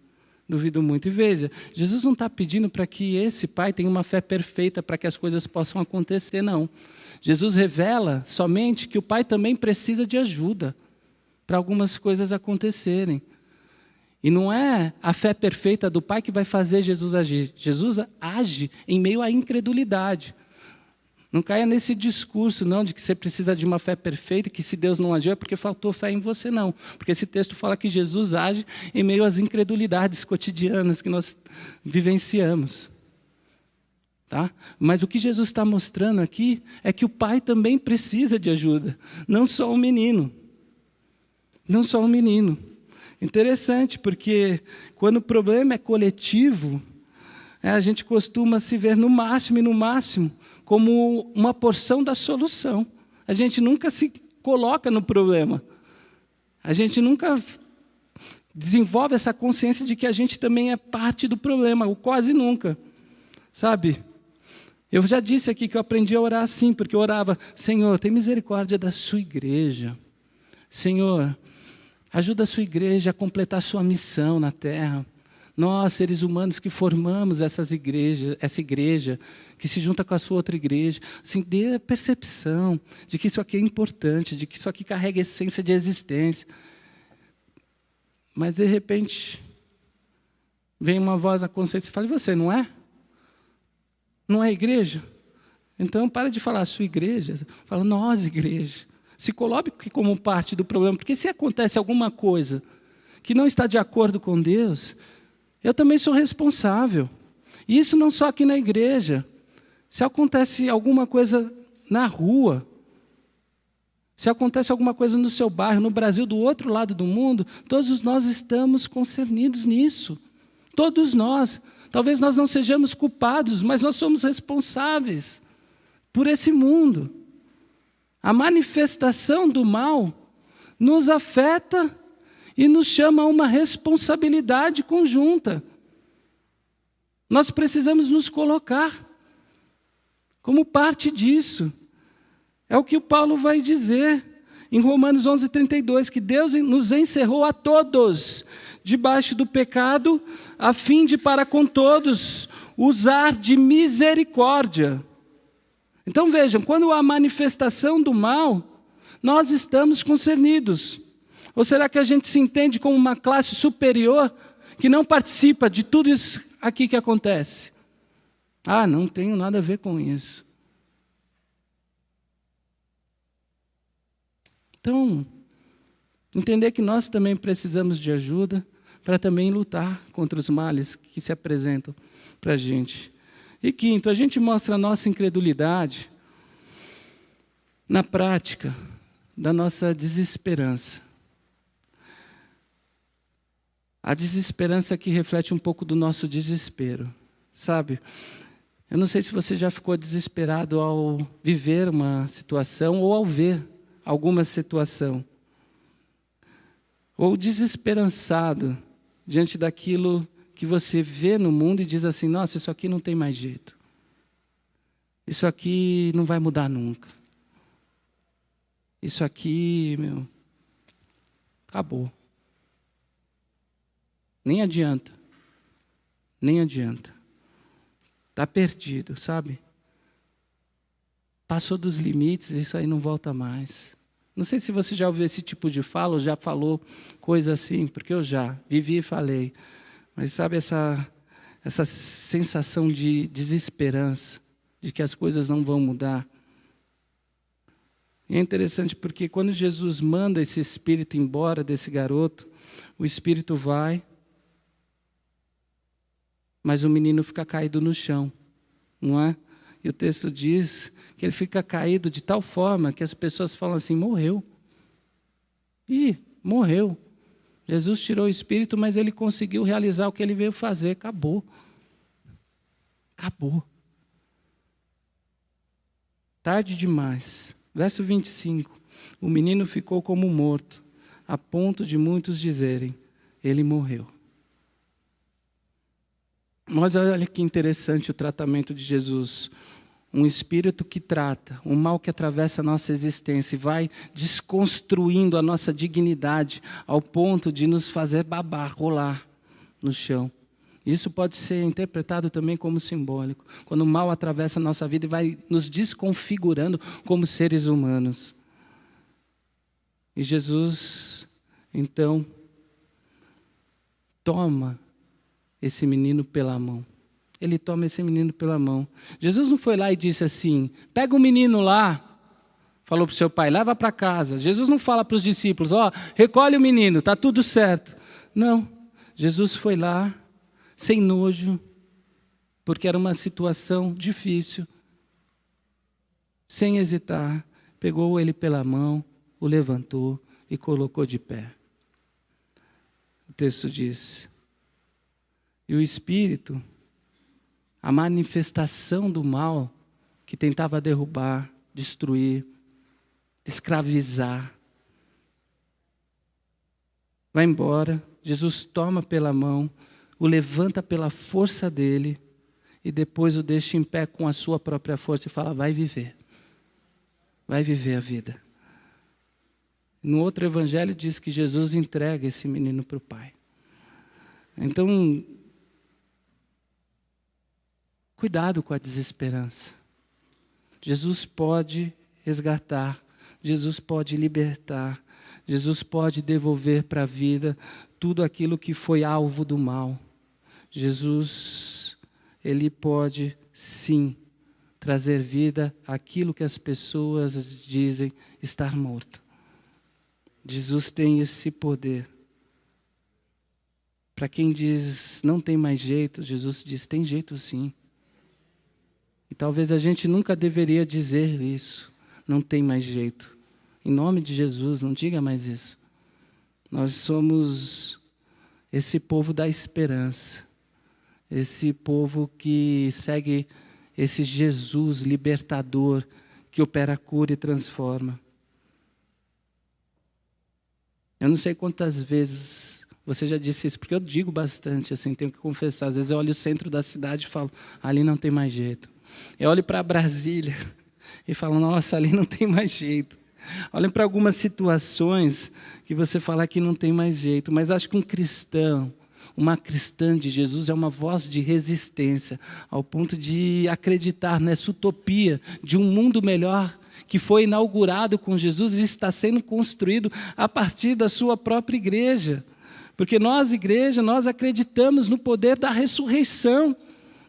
E veja, Jesus não está pedindo para que esse pai tenha uma fé perfeita para que as coisas possam acontecer, não. Jesus revela somente que o pai também precisa de ajuda para algumas coisas acontecerem. E não é a fé perfeita do pai que vai fazer Jesus agir. Jesus age em meio à incredulidade. Não caia nesse discurso, não, de que você precisa de uma fé perfeita, que se Deus não agiu é porque faltou fé em você, não. Porque esse texto fala que Jesus age em meio às incredulidades cotidianas que nós vivenciamos. Tá? Mas o que Jesus está mostrando aqui é que o pai também precisa de ajuda, não só o menino. Não só o menino. Interessante, porque quando o problema é coletivo, a gente costuma se ver no máximo, como uma porção da solução. A gente nunca se coloca no problema. A gente nunca desenvolve essa consciência de que a gente também é parte do problema, ou quase nunca. Sabe? Eu já disse aqui que eu aprendi a orar assim, porque eu orava, Senhor, tem misericórdia da sua igreja. Senhor, ajuda a sua igreja a completar a sua missão na terra. Nós, seres humanos que formamos essa igreja, que se junta com a sua outra igreja, assim, dê a percepção de que isso aqui é importante, de que isso aqui carrega a essência de existência. Mas, de repente, vem uma voz à consciência e fala, e você, não é? Não é igreja? Então, para de falar a sua igreja, fala nós, igreja. Se coloque como parte do problema, porque se acontece alguma coisa que não está de acordo com Deus, eu também sou responsável. E isso não só aqui na igreja. Se acontece alguma coisa na rua, se acontece alguma coisa no seu bairro, no Brasil, do outro lado do mundo, todos nós estamos concernidos nisso. Todos nós. Talvez nós não sejamos culpados, mas nós somos responsáveis por esse mundo. A manifestação do mal nos afeta e nos chama a uma responsabilidade conjunta. Nós precisamos nos colocar como parte disso. É o que o Paulo vai dizer em Romanos 11:32, que Deus nos encerrou a todos debaixo do pecado, a fim de para com todos usar de misericórdia. Então vejam, quando há manifestação do mal, nós estamos concernidos. Ou será que a gente se entende como uma classe superior que não participa de tudo isso aqui que acontece? Ah, não tenho nada a ver com isso. Então, entender que nós também precisamos de ajuda para também lutar contra os males que se apresentam para a gente. E quinto, a gente mostra a nossa incredulidade na prática da nossa desesperança. A desesperança que reflete um pouco do nosso desespero, sabe? Eu não sei se você já ficou desesperado ao viver uma situação ou ao ver alguma situação. Ou desesperançado diante daquilo que você vê no mundo e diz assim, nossa, isso aqui não tem mais jeito. Isso aqui não vai mudar nunca. Isso aqui, acabou. Nem adianta. Nem adianta. Está perdido, sabe? Passou dos limites, isso aí não volta mais. Não sei se você já ouviu esse tipo de fala, ou já falou coisa assim, porque eu já vivi e falei. Mas sabe essa sensação de desesperança, de que as coisas não vão mudar? E é interessante porque quando Jesus manda esse espírito embora desse garoto, o espírito vai, mas o menino fica caído no chão, não é? E o texto diz que ele fica caído de tal forma que as pessoas falam assim, morreu. Ih, morreu. Jesus tirou o espírito, mas ele conseguiu realizar o que ele veio fazer. Acabou. Acabou. Tarde demais. Verso 25. O menino ficou como morto, a ponto de muitos dizerem: ele morreu. Mas olha que interessante o tratamento de Jesus. Um espírito que trata, um mal que atravessa a nossa existência e vai desconstruindo a nossa dignidade ao ponto de nos fazer babar, rolar no chão. Isso pode ser interpretado também como simbólico. Quando o mal atravessa a nossa vida e vai nos desconfigurando como seres humanos. E Jesus, então, toma esse menino pela mão. Ele toma esse menino pela mão. Jesus não foi lá e disse assim: pega o menino lá, falou para o seu pai, leva para casa. Jesus não fala para os discípulos: ó, recolhe o menino, está tudo certo. Não, Jesus foi lá, sem nojo, porque era uma situação difícil, sem hesitar, pegou ele pela mão, o levantou e colocou de pé. O texto diz: e o Espírito, a manifestação do mal que tentava derrubar, destruir, escravizar, vai embora. Jesus toma pela mão, o levanta pela força dele e depois o deixa em pé com a sua própria força e fala: vai viver a vida. No outro evangelho diz que Jesus entrega esse menino para o Pai. Então, cuidado com a desesperança. Jesus pode resgatar, Jesus pode libertar, Jesus pode devolver para a vida tudo aquilo que foi alvo do mal. Jesus, ele pode sim trazer vida àquilo que as pessoas dizem estar morto. Jesus tem esse poder. Para quem diz não tem mais jeito, Jesus diz tem jeito sim. E talvez a gente nunca deveria dizer isso, não tem mais jeito. Em nome de Jesus, não diga mais isso. Nós somos esse povo da esperança, esse povo que segue esse Jesus libertador, que opera cura e transforma. Eu não sei quantas vezes você já disse isso, porque eu digo bastante, assim, tenho que confessar. Às vezes eu olho o centro da cidade e falo: ali não tem mais jeito. Eu olho para Brasília e falo: nossa, ali não tem mais jeito. Olhem para algumas situações que você fala que não tem mais jeito, mas acho que um cristão, uma cristã de Jesus é uma voz de resistência, ao ponto de acreditar nessa utopia de um mundo melhor que foi inaugurado com Jesus e está sendo construído a partir da sua própria igreja. Porque nós, igreja, nós acreditamos no poder da ressurreição,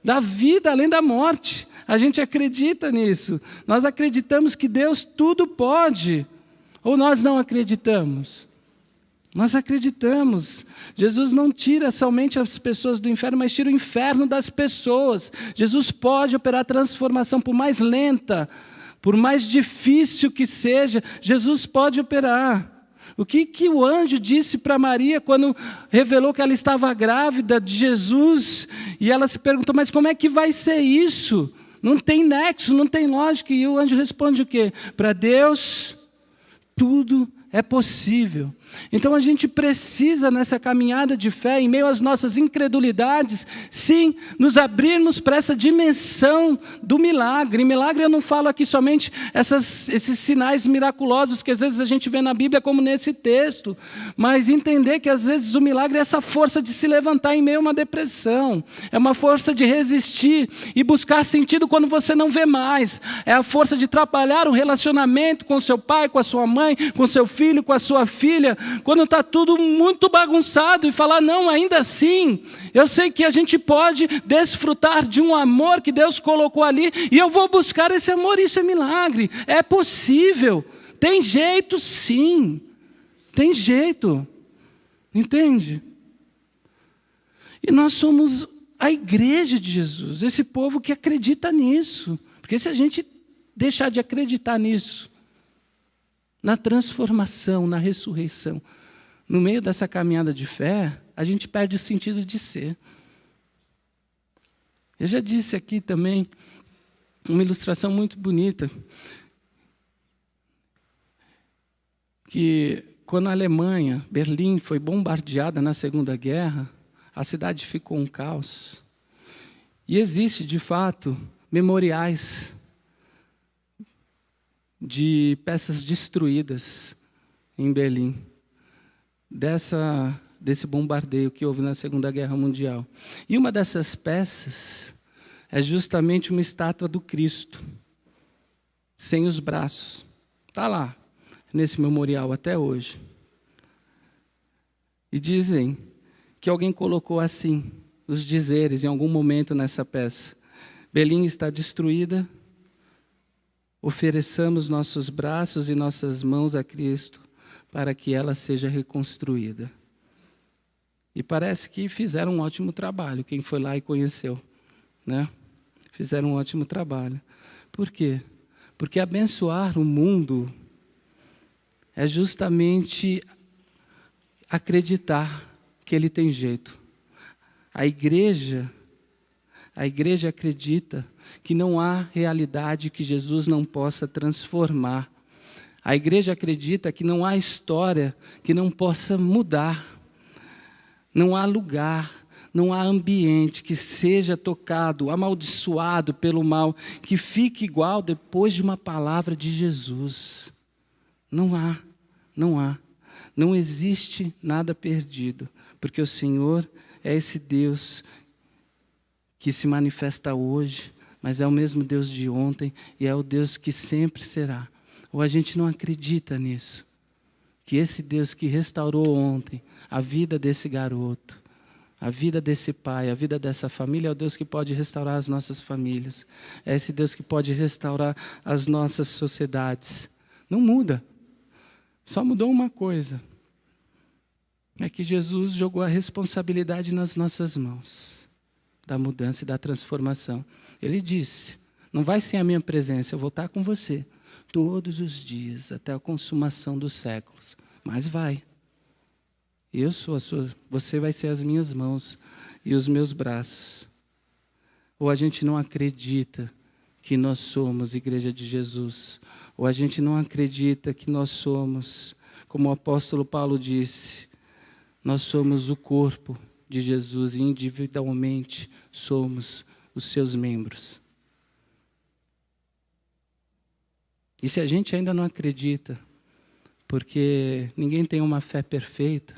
da vida além da morte. A gente acredita nisso. Nós acreditamos que Deus tudo pode. Ou nós não acreditamos? Nós acreditamos. Jesus não tira somente as pessoas do inferno, mas tira o inferno das pessoas. Jesus pode operar transformação, por mais lenta, por mais difícil que seja, Jesus pode operar. O que o anjo disse para Maria quando revelou que ela estava grávida de Jesus? E ela se perguntou: mas como é que vai ser isso? Não tem nexo, não tem lógica. E o anjo responde o quê? Para Deus, tudo é possível. Então a gente precisa, nessa caminhada de fé, em meio às nossas incredulidades, sim, nos abrirmos para essa dimensão do milagre. Milagre eu não falo aqui somente esses sinais miraculosos que às vezes a gente vê na Bíblia, como nesse texto, mas entender que às vezes o milagre é essa força de se levantar em meio a uma depressão, é uma força de resistir e buscar sentido quando você não vê mais, é a força de trabalhar o relacionamento com seu pai, com a sua mãe, com seu filho, com a sua filha, quando está tudo muito bagunçado, e falar: não, ainda assim, eu sei que a gente pode desfrutar de um amor que Deus colocou ali, e eu vou buscar esse amor. Isso é milagre, é possível, tem jeito sim, tem jeito, entende? E nós somos a igreja de Jesus, esse povo que acredita nisso, porque se a gente deixar de acreditar nisso, na transformação, na ressurreição, no meio dessa caminhada de fé, a gente perde o sentido de ser. Eu já disse aqui também uma ilustração muito bonita, que quando a Alemanha, Berlim, foi bombardeada na Segunda Guerra, a cidade ficou um caos. E existe, de fato, memoriais de peças destruídas em Berlim, desse bombardeio que houve na Segunda Guerra Mundial. E uma dessas peças é justamente uma estátua do Cristo, sem os braços. Está lá, nesse memorial até hoje. E dizem que alguém colocou assim, os dizeres em algum momento nessa peça: Berlim está destruída, ofereçamos nossos braços e nossas mãos a Cristo para que ela seja reconstruída. E parece que fizeram um ótimo trabalho, quem foi lá e conheceu, né? Fizeram um ótimo trabalho. Por quê? Porque abençoar o mundo é justamente acreditar que ele tem jeito. A igreja acredita que não há realidade que Jesus não possa transformar. A igreja acredita que não há história que não possa mudar. Não há lugar, não há ambiente que seja tocado, amaldiçoado pelo mal, que fique igual depois de uma palavra de Jesus. Não há. Não existe nada perdido, porque o Senhor é esse Deus que se manifesta hoje, mas é o mesmo Deus de ontem e é o Deus que sempre será. Ou a gente não acredita nisso, que esse Deus que restaurou ontem a vida desse garoto, a vida desse pai, a vida dessa família, é o Deus que pode restaurar as nossas famílias. É esse Deus que pode restaurar as nossas sociedades. Não muda. Só mudou uma coisa. É que Jesus jogou a responsabilidade nas nossas mãos, da mudança e da transformação. Ele disse: não vai sem a minha presença, eu vou estar com você todos os dias, até a consumação dos séculos. Mas vai. Eu sou a sua, você vai ser as minhas mãos e os meus braços. Ou a gente não acredita que nós somos Igreja de Jesus, ou a gente não acredita que nós somos, como o apóstolo Paulo disse, nós somos o corpo de Jesus e individualmente somos os seus membros. E se a gente ainda não acredita, porque ninguém tem uma fé perfeita,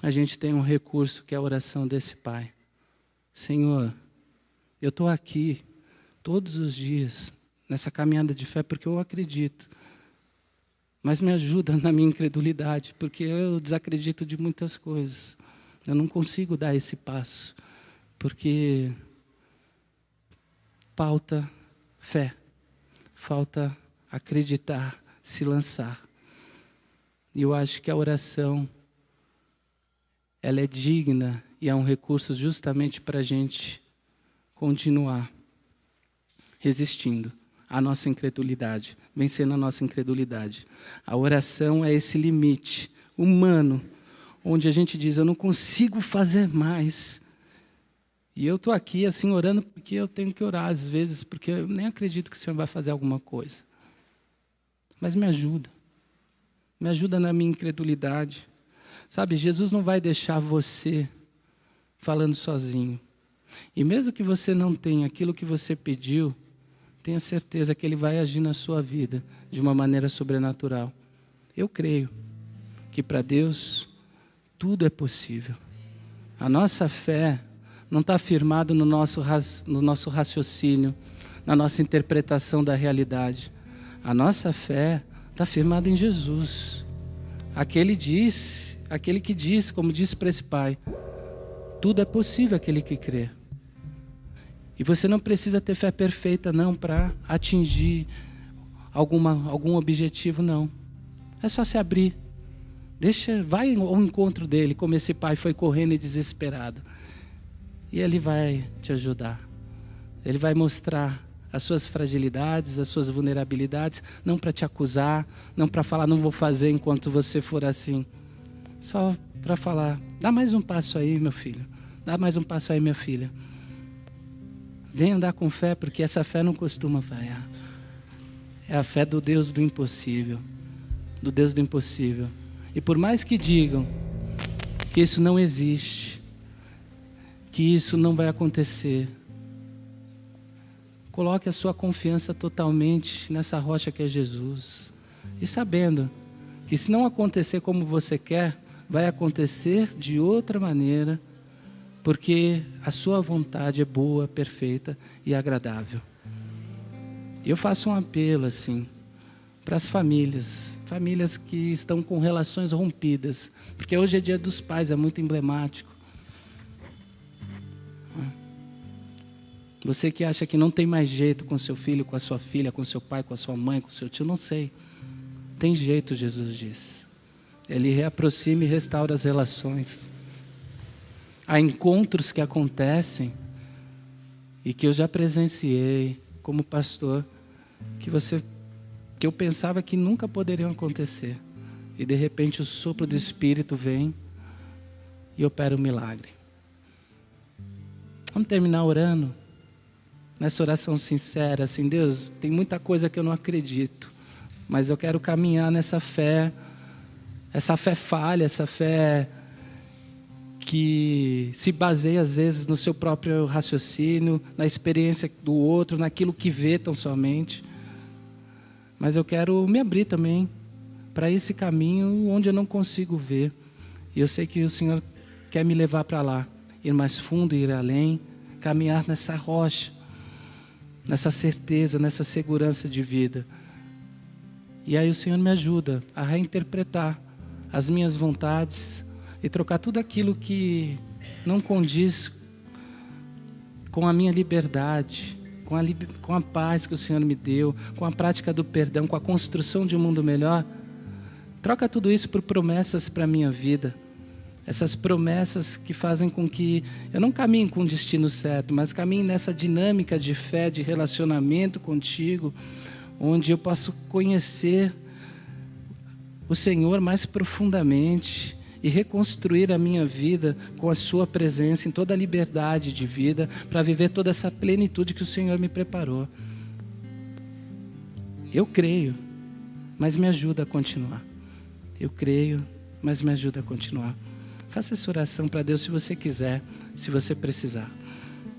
a gente tem um recurso que é a oração desse Pai. Senhor, eu estou aqui todos os dias, nessa caminhada de fé, porque eu acredito. Mas me ajuda na minha incredulidade, porque eu desacredito de muitas coisas. Eu não consigo dar esse passo, porque falta fé, falta acreditar, se lançar. E eu acho que a oração, ela é digna e é um recurso justamente para a gente continuar resistindo à nossa incredulidade, vencendo a nossa incredulidade. A oração é esse limite humano, onde a gente diz: eu não consigo fazer mais. E eu estou aqui assim orando porque eu tenho que orar às vezes, porque eu nem acredito que o Senhor vai fazer alguma coisa. Mas me ajuda na minha incredulidade. Sabe, Jesus não vai deixar você falando sozinho. E mesmo que você não tenha aquilo que você pediu, tenha certeza que Ele vai agir na sua vida de uma maneira sobrenatural. Eu creio que para Deus tudo é possível. A nossa fé não está firmada no nosso raciocínio, na nossa interpretação da realidade. A nossa fé está firmada em Jesus. Aquele que diz, como disse para esse pai, tudo é possível aquele que crê. E você não precisa ter fé perfeita não para atingir algum objetivo não. É só se abrir. Vai ao encontro dele, como esse pai foi correndo e desesperado. E ele vai te ajudar. Ele vai mostrar as suas fragilidades, as suas vulnerabilidades, não para te acusar, não para falar, não vou fazer enquanto você for assim. Só para falar, dá mais um passo aí, meu filho. Dá mais um passo aí, minha filha. Vem andar com fé, porque essa fé não costuma falhar. É a fé do Deus do impossível. Do Deus do impossível. E por mais que digam que isso não existe, que isso não vai acontecer, coloque a sua confiança totalmente nessa rocha que é Jesus. E sabendo que se não acontecer como você quer, vai acontecer de outra maneira, porque a sua vontade é boa, perfeita e agradável. Eu faço um apelo assim, para as famílias que estão com relações rompidas, porque hoje é dia dos pais, é muito emblemático. Você que acha que não tem mais jeito com seu filho, com a sua filha, com seu pai, com a sua mãe, com seu tio, não sei. Tem jeito, Jesus diz. Ele reaproxima e restaura as relações. Há encontros que acontecem e que eu já presenciei como pastor, que eu pensava que nunca poderiam acontecer. E de repente o sopro do Espírito vem e opera um milagre. Vamos terminar orando? Nessa oração sincera, assim, Deus, tem muita coisa que eu não acredito, mas eu quero caminhar nessa fé, essa fé falha, essa fé que se baseia às vezes no seu próprio raciocínio, na experiência do outro, naquilo que vê tão somente. Mas eu quero me abrir também para esse caminho onde eu não consigo ver. E eu sei que o Senhor quer me levar para lá, ir mais fundo, ir além, caminhar nessa rocha, nessa certeza, nessa segurança de vida. E aí o Senhor me ajuda a reinterpretar as minhas vontades e trocar tudo aquilo que não condiz com a minha liberdade, com a paz que o Senhor me deu, com a prática do perdão, com a construção de um mundo melhor. Troca tudo isso por promessas para a minha vida. Essas promessas que fazem com que eu não caminhe com o destino certo, mas caminhe nessa dinâmica de fé, de relacionamento contigo, onde eu posso conhecer o Senhor mais profundamente e reconstruir a minha vida com a sua presença em toda a liberdade de vida, para viver toda essa plenitude que o Senhor me preparou. Eu creio, mas me ajuda a continuar. Eu creio, mas me ajuda a continuar. Faça essa oração para Deus se você quiser, se você precisar.